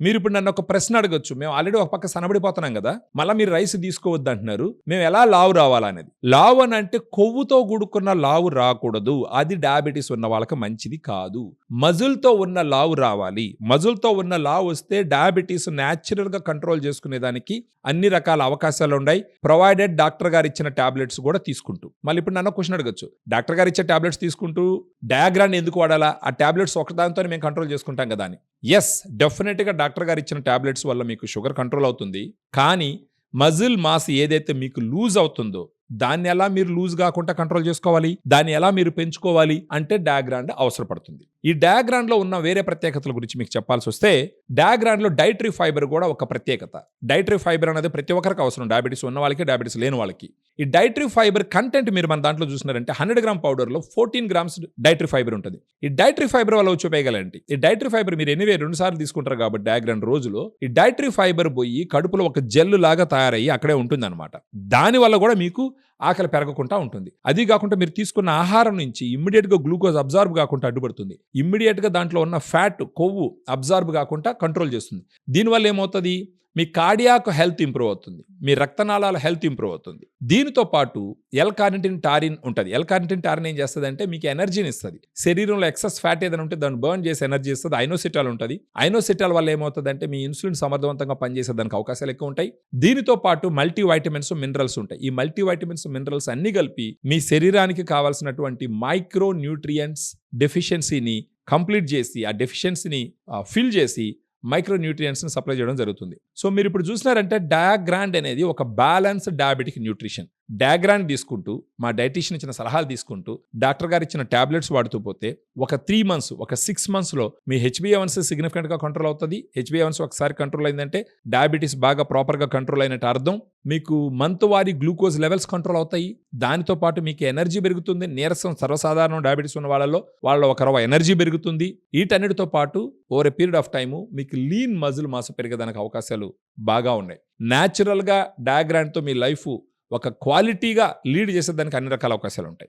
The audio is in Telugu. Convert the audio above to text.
మీరు ఇప్పుడు నన్ను ఒక ప్రశ్న అడగొచ్చు. మేము ఆల్రెడీ ఒక పక్క సన్నబడిపోతున్నాం కదా, మళ్ళీ మీరు రైస్ తీసుకోవద్దు అంటున్నారు, మేము ఎలా లావు రావాలనేది. లావు అని అంటే కొవ్వుతో కూడుకున్న లావు రాకూడదు, అది డయాబెటీస్ ఉన్న వాళ్ళకి మంచిది కాదు. మజిల్తో ఉన్న లావు రావాలి. మజిల్తో ఉన్న లావు వస్తే డయాబెటీస్ న్యాచురల్ గా కంట్రోల్ చేసుకునేదానికి అన్ని రకాల అవకాశాలు ఉన్నాయి, ప్రొవైడెడ్ డాక్టర్ గారు ఇచ్చిన టాబ్లెట్స్ కూడా తీసుకుంటూ. మళ్ళీ ఇప్పుడు నన్ను క్వశ్చన్ అడగచ్చు, డాక్టర్ గారు ఇచ్చే టాబ్లెట్స్ తీసుకుంటూ డయాగ్రాన్ ఎందుకు వాడాలా, ఆ టాబ్లెట్స్ ఒకదానితో మేము కంట్రోల్ చేసుకుంటాం కదా అని. ఎస్, డెఫినెట్ గా డాక్టర్ గారు ఇచ్చిన టాబ్లెట్స్ వల్ల మీకు షుగర్ కంట్రోల్ అవుతుంది. కానీ మజిల్ మాస్ ఏదైతే మీకు లూజ్ అవుతుందో దాన్ని ఎలా మీరు లూజ్ కాకుండా కంట్రోల్ చేసుకోవాలి, దాన్ని ఎలా మీరు పెంచుకోవాలి అంటే డయాగ్రాండ్ అవసరపడుతుంది. ఈ డయాగ్రాండ్ లో ఉన్న వేరే ప్రత్యేకతల గురించి మీకు చెప్పాల్సి వస్తే, డయాగ్రాండ్ లో డైటరీ ఫైబర్ కూడా ఒక ప్రత్యేకత. డైటరీ ఫైబర్ అనేది ప్రతి ఒక్కరికి అవసరం, డయాబెటీస్ ఉన్న వాళ్ళకి, డయాబెటీస్ లేని వాళ్ళకి. ఈ డైటరీ ఫైబర్ కంటెంట్ మీరు మన దాంట్లో చూసినారంటే 100 గ్రామ్ పౌడర్ లో 14 గ్రామ్స్ డైటరీ ఫైబర్ ఉంటుంది. ఈ డైటరీ ఫైబర్ వల్ల వచ్చి ఉపయోగాలేంటి? ఈ డైటరీ ఫైబర్ మీరు ఎనివే 2 సార్లు తీసుకుంటారు కాబట్టి డయాగ్రాండ్ రోజులో ఈ డైటరీ ఫైబర్ పోయి కడుపులో ఒక జెల్ లాగా తయారయ్యి అక్కడే ఉంటుంది అనమాట. దానివల్ల కూడా మీకు ఆకలి పెరగకుండా ఉంటుంది. అది కాకుండా మీరు తీసుకున్న ఆహారం నుంచి ఇమ్మీడియట్ గా గ్లూకోజ్ అబ్జార్బ్ కాకుండా అడ్డుపడుతుంది. ఇమ్మీడియట్ గా దాంట్లో ఉన్న ఫ్యాట్, కొవ్వు అబ్జార్బ్ కాకుండా కంట్రోల్ చేస్తుంది. దీనివల్ల ఏమవుతుంది, మీ కార్డియాక్ హెల్త్ ఇంప్రూవ్ అవుతుంది, మీ రక్తనాళాల హెల్త్ ఇంప్రూవ్ అవుతుంది. దీనితో పాటు ఎల్ కార్నిటిన్ టారిన్ ఉంటుంది. ఎల్ కార్నిటిన్ టారిన్ ఏం చేస్తుంది అంటే మీకు ఎనర్జీని ఇస్తుంది. శరీరంలో ఎక్సెస్ ఫ్యాట్ ఏదైనా ఉంటే దాన్ని బర్న్ చేసి ఎనర్జీ ఇస్తుంది. ఐనోసిటాల్ ఉంటుంది. ఐనోసిటాల్ వల్ల ఏమవుతుంది అంటే మీ ఇన్సులిన్ సమర్థవంతంగా పనిచేసేదానికి అవకాశాలు ఎక్కువ ఉంటాయి. దీనితో పాటు మల్టీ వైటమిన్స్, మినరల్స్ ఉంటాయి. ఈ మల్టీ వైటమిన్స్, మినరల్స్ అన్ని కలిపి మీ శరీరానికి కావాల్సినటువంటి మైక్రో న్యూట్రియంట్స్ డెఫిషియన్సీని కంప్లీట్ చేసి, ఆ డెఫిషియన్సీని ఫిల్ చేసి మైక్రో న్యూట్రియంట్స్ని సప్లై చేయడం జరుగుతుంది. సో మీరు ఇప్పుడు చూసినారంటే డయాగ్రాండ్ అనేది ఒక బ్యాలెన్స్డ్ డయాబెటిక్ న్యూట్రిషన్. డయాగ్రాండ్ తీసుకుంటూ, మా డైటీషియన్ ఇచ్చిన సలహాలు తీసుకుంటూ, డాక్టర్ గారు ఇచ్చిన టాబ్లెట్స్ వాడుతూ పోతే ఒక 3 months, ఒక 6 monthsలో మీ HbA1c సిగ్నిఫికెంట్గా కంట్రోల్ అవుతుంది. HbA1c ఒకసారి కంట్రోల్ అయిందంటే డయాబెటీస్ బాగా ప్రాపర్గా కంట్రోల్ అయినట్టు అర్థం. మీకు మంత్ వారీ గ్లూకోజ్ లెవెల్స్ కంట్రోల్ అవుతాయి. దానితో పాటు మీకు ఎనర్జీ పెరుగుతుంది. నీరసం సర్వసాధారణ డయాబెటీస్ ఉన్న వాళ్ళలో ఒక రవ ఎనర్జీ పెరుగుతుంది. వీటన్నిటితో పాటు over a period of time మీకు లీన్ మజిల్ మాస్ పెరిగేదానికి అవకాశాలు బాగా ఉన్నాయి. న్యాచురల్గా డయాగ్రాండ్తో మీ లైఫ్ ఒక క్వాలిటీగా లీడ్ చేసేదానికి అన్ని రకాల అవకాశాలు ఉంటాయి.